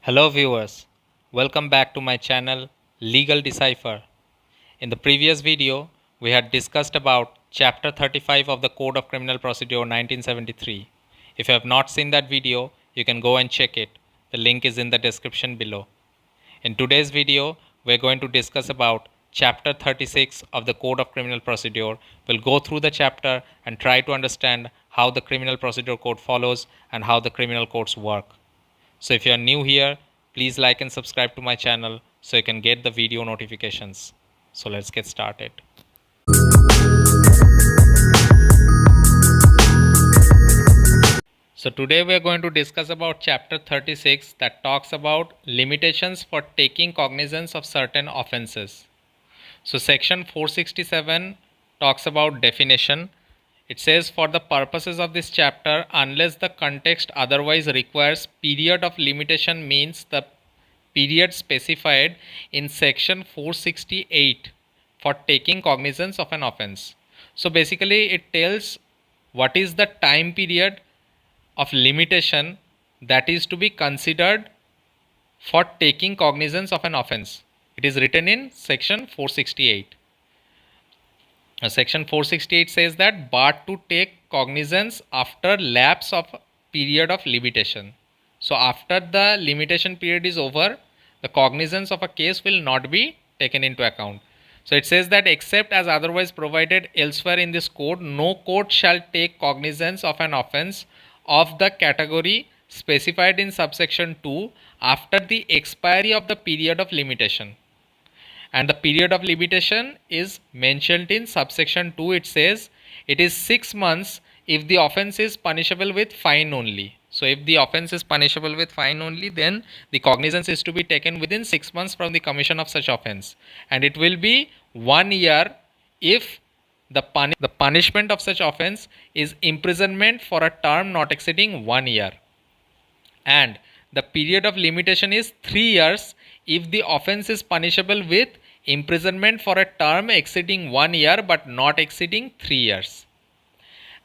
Hello viewers, welcome back to my channel Legal Decipher. In the previous video, we had discussed about chapter 35 of the Code of Criminal Procedure 1973. If you have not seen that video, you can go and check it. The link is in the description below. In today's video, we are going to discuss about chapter 36 of the Code of Criminal Procedure. We'll go through the chapter and try to understand how the Criminal Procedure Code follows and how the criminal courts work. So if you are new here, please like and subscribe to my channel so you can get the video notifications. So let's get started. So today we are going to discuss about chapter 36 that talks about limitations for taking cognizance of certain offenses. So section 467 talks about definition. It says, for the purposes of this chapter, unless the context otherwise requires, period of limitation means the period specified in section 468 for taking cognizance of an offense. So basically it tells what is the time period of limitation that is to be considered for taking cognizance of an offense. It is written in section 468. Section 468 says that but to take cognizance after lapse of period of limitation. So after the limitation period is over, the cognizance of a case will not be taken into account. So it says that except as otherwise provided elsewhere in this code, no court shall take cognizance of an offense of the category specified in subsection 2 after the expiry of the period of limitation. And the period of limitation is mentioned in subsection 2. It says it is 6 months if the offense is punishable with fine only. So if the offense is punishable with fine only, then the cognizance is to be taken within 6 months from the commission of such offense, and it will be 1 year if the punishment of such offense is imprisonment for a term not exceeding 1 year, and the period of limitation is 3 years if the offense is punishable with imprisonment for a term exceeding 1 year but not exceeding 3 years.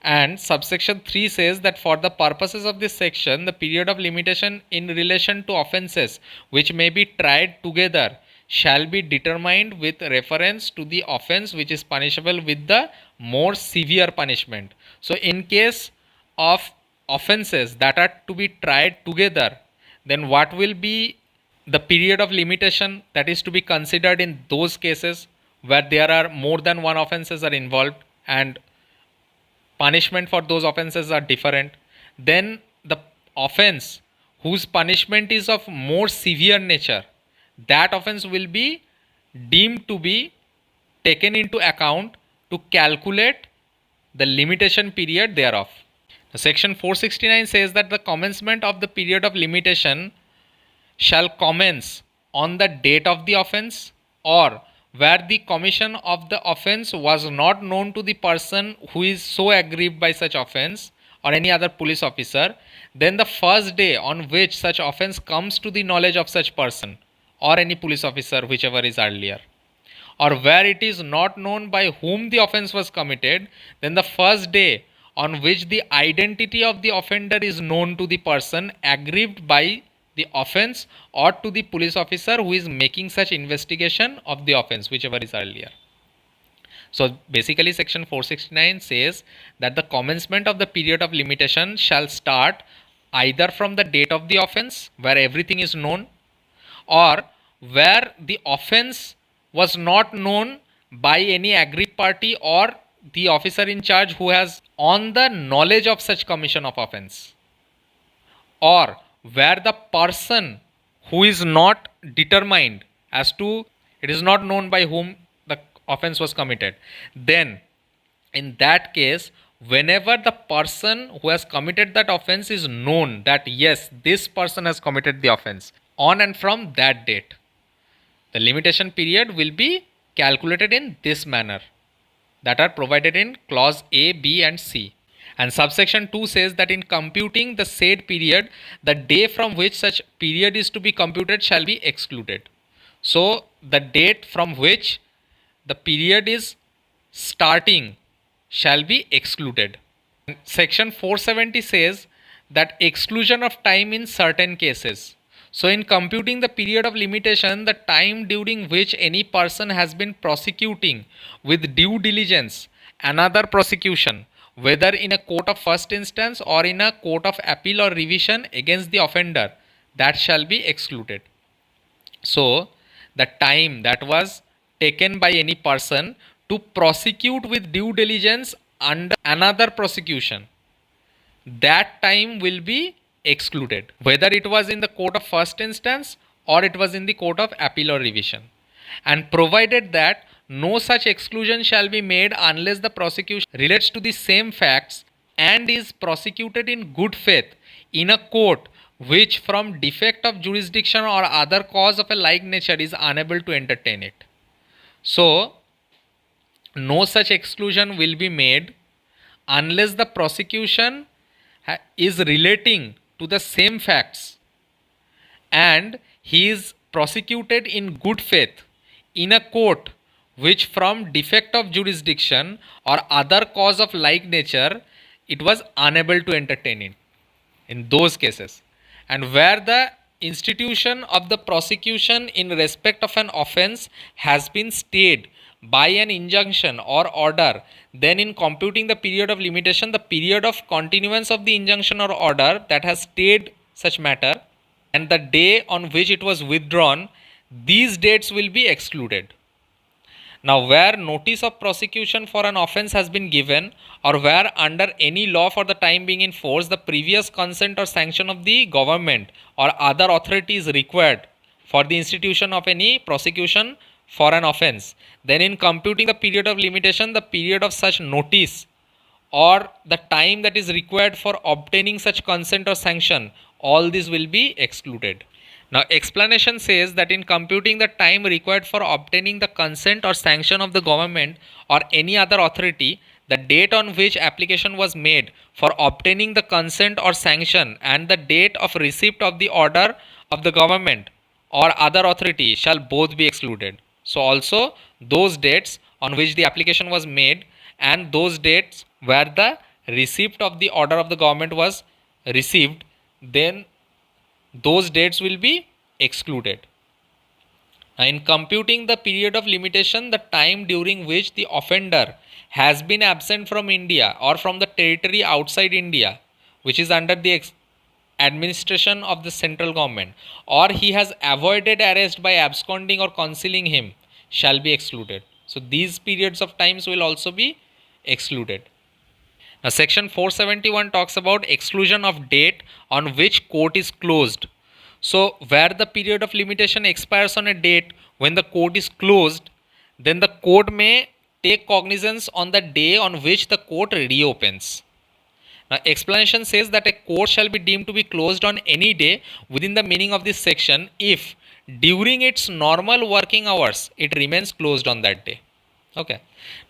And subsection 3 says that for the purposes of this section, the period of limitation in relation to offenses which may be tried together shall be determined with reference to the offense which is punishable with the more severe punishment. So in case of offenses that are to be tried together, then what will be the period of limitation that is to be considered in those cases where there are more than one offenses are involved and punishment for those offenses are different? Then the offense whose punishment is of more severe nature, that offense will be deemed to be taken into account to calculate the limitation period thereof. Section 469 says that the commencement of the period of limitation shall commence on the date of the offense, or where the commission of the offense was not known to the person who is so aggrieved by such offense or any other police officer, then the first day on which such offense comes to the knowledge of such person or any police officer, whichever is earlier, or where it is not known by whom the offense was committed, then the first day on which the identity of the offender is known to the person aggrieved by the offense or to the police officer who is making such investigation of the offense, whichever is earlier. So basically section 469 says that the commencement of the period of limitation shall start either from the date of the offense where everything is known, or where the offense was not known by any aggrieved party or the officer in charge who has on the knowledge of such commission of offense, or where the person who is not determined as to, it is not known by whom the offense was committed, then in that case, whenever the person who has committed that offense is known that yes, this person has committed the offense, on and from that date, the limitation period will be calculated in this manner that are provided in clause A, B and C. And subsection 2 says that in computing the said period, the day from which such period is to be computed shall be excluded. So the date from which the period is starting shall be excluded. Section 470 says that exclusion of time in certain cases. So in computing the period of limitation, the time during which any person has been prosecuting with due diligence another prosecution, whether in a court of first instance or in a court of appeal or revision against the offender, that shall be excluded. So the time that was taken by any person to prosecute with due diligence under another prosecution, that time will be excluded, whether it was in the court of first instance or it was in the court of appeal or revision, and provided that no such exclusion shall be made unless the prosecution relates to the same facts and is prosecuted in good faith in a court which from defect of jurisdiction or other cause of a like nature is unable to entertain it. So no such exclusion will be made unless the prosecution is relating to the same facts and he is prosecuted in good faith in a court which from defect of jurisdiction or other cause of like nature it was unable to entertain it in those cases, and where the institution of the prosecution in respect of an offense has been stayed by an injunction or order, then in computing the period of limitation, the period of continuance of the injunction or order that has stayed such matter and the day on which it was withdrawn, these dates will be excluded. Now, where notice of prosecution for an offence has been given, or where under any law for the time being in force, the previous consent or sanction of the government or other authority is required for the institution of any prosecution for an offence, then in computing the period of limitation, the period of such notice or the time that is required for obtaining such consent or sanction, all these will be excluded. Now, explanation says that in computing the time required for obtaining the consent or sanction of the government or any other authority, the date on which application was made for obtaining the consent or sanction and the date of receipt of the order of the government or other authority shall both be excluded. So also those dates on which the application was made and those dates where the receipt of the order of the government was received, then those dates will be excluded. In computing the period of limitation, the time during which the offender has been absent from India or from the territory outside India, which is under the administration of the central government, or he has avoided arrest by absconding or concealing him, shall be excluded. So these periods of times will also be excluded. Now, section 471 talks about exclusion of date on which court is closed. So, where the period of limitation expires on a date when the court is closed, then the court may take cognizance on the day on which the court reopens. Now, explanation says that a court shall be deemed to be closed on any day within the meaning of this section if during its normal working hours it remains closed on that day. Okay.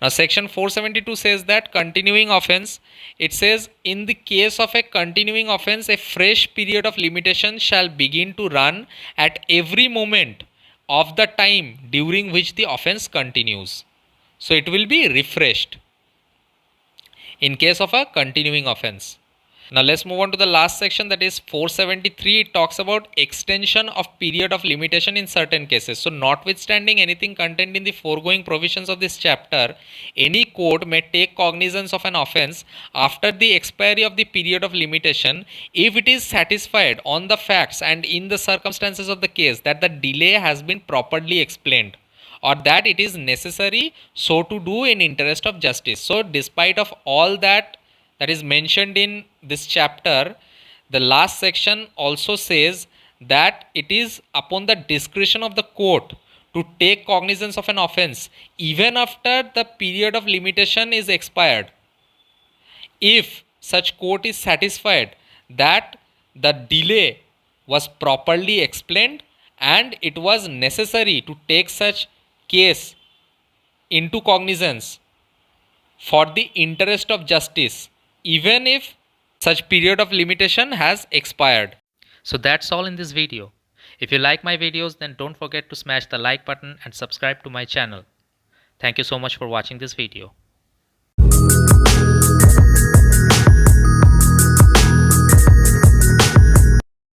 Now, section 472 says that continuing offense, it says in the case of a continuing offense, a fresh period of limitation shall begin to run at every moment of the time during which the offense continues. So it will be refreshed in case of a continuing offense. Now let's move on to the last section, that is 473. It talks about extension of period of limitation in certain cases. So notwithstanding anything contained in the foregoing provisions of this chapter, any court may take cognizance of an offence after the expiry of the period of limitation if it is satisfied on the facts and in the circumstances of the case that the delay has been properly explained, or that it is necessary so to do in interest of justice. So despite of all that is mentioned in this chapter, the last section also says that it is upon the discretion of the court to take cognizance of an offence even after the period of limitation is expired, if such court is satisfied that the delay was properly explained and it was necessary to take such case into cognizance for the interest of justice, even if such period of limitation has expired. So that's all in this video. If you like my videos, then don't forget to smash the like button and subscribe to my channel. Thank you so much for watching this video.